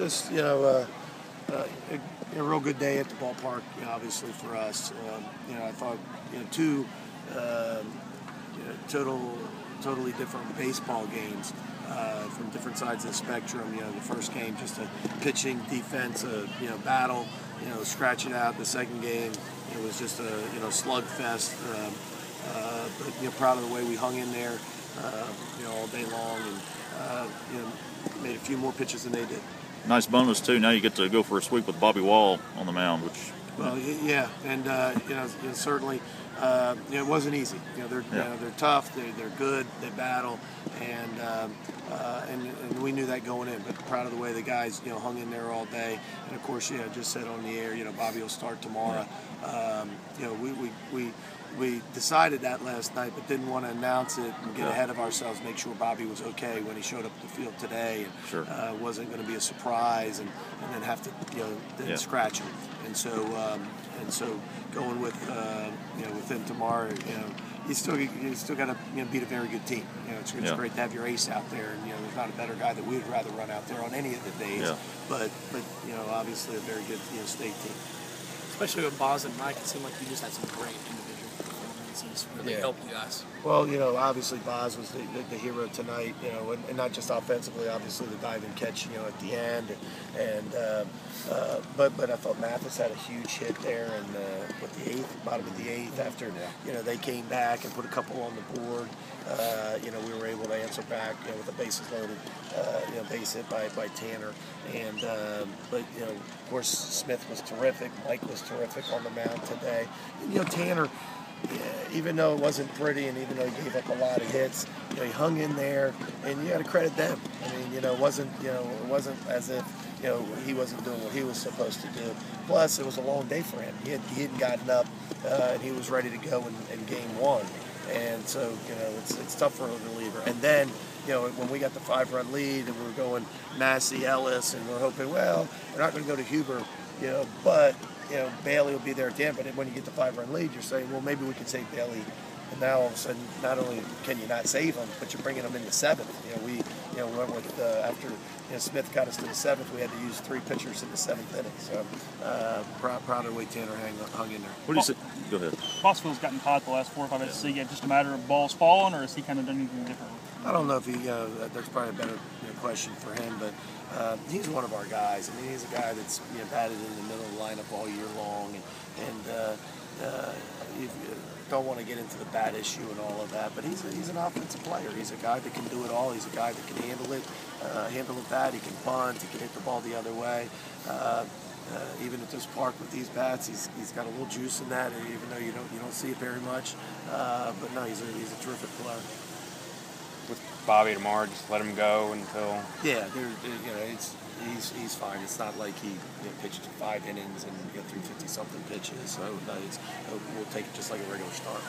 just a real good day at the ballpark. Obviously for us, I thought two totally different baseball games from different sides of the spectrum. The first game just a pitching defense, battle, scratch it out. The second game it was just a slugfest. But proud of the way we hung in there, all day long, and made a few more pitches than they did. Nice bonus too. Now you get to go for a sweep with Bobby Wall on the mound, which. Well, yeah, and certainly, it wasn't easy. They're tough, they're good, they battle, and we knew that going in. But proud of the way the guys hung in there all day, and of course, just said on the air, Bobby will start tomorrow. We decided that last night, but didn't want to announce it and get ahead of ourselves. Make sure Bobby was okay when he showed up at the field today, and wasn't going to be a surprise, and then have to scratch him. And so going with him tomorrow, you still got to beat a very good team. It's great to have your ace out there, and there's not a better guy that we'd rather run out there on any of the days. But obviously a very good state team. Especially with Boz and Mike, it seemed like you just had some great individual performances really helped you guys. Well, obviously Boz was the hero tonight, and not just offensively, obviously the diving catch, at the end, but I thought Mathis had a huge hit there, and with the bottom of the eighth, after they came back and put a couple on the board, we were able to answer back, with the bases loaded, base hit by Tanner, and but of course Smith was terrific, Mike was terrific on the mound today, and Tanner. Even though it wasn't pretty, and even though he gave up a lot of hits, he hung in there, and you got to credit them. I mean, it wasn't as if he wasn't doing what he was supposed to do. Plus, it was a long day for him. He hadn't gotten up, and he was ready to go in game one. And so, it's tough for a reliever. And then, when we got the 5-run lead, and we were going Massey, Ellis, and we're hoping, well, we're not going to go to Huber, but. Bailey will be there at the end, but when you get the 5-run lead, you're saying, well, maybe we can save Bailey. And now all of a sudden, not only can you not save him, but you're bringing him in the 7th. We went with after Smith got us to the 7th, we had to use 3 pitchers in the 7th inning. So proud of the way Tanner hung in there. What do you say? Go ahead. Boswell's gotten hot the last 4 or 5 minutes. Is it just a matter of balls falling, or has he kind of done anything different? I don't know if he. There's probably a better question for him, but he's one of our guys. I mean, he's a guy that's batted in the middle of the lineup all year long, and you don't want to get into the bat issue and all of that. But he's an offensive player. He's a guy that can do it all. He's a guy that can handle it bad. He can bunt. He can hit the ball the other way. Even at this park with these bats, he's got a little juice in that, even though you don't see it very much. But no, he's a terrific player. With Bobby tomorrow, just let him go until. Yeah, he's fine. It's not like he pitched 5 innings and got 350 something pitches. So no, we'll take it just like a regular start.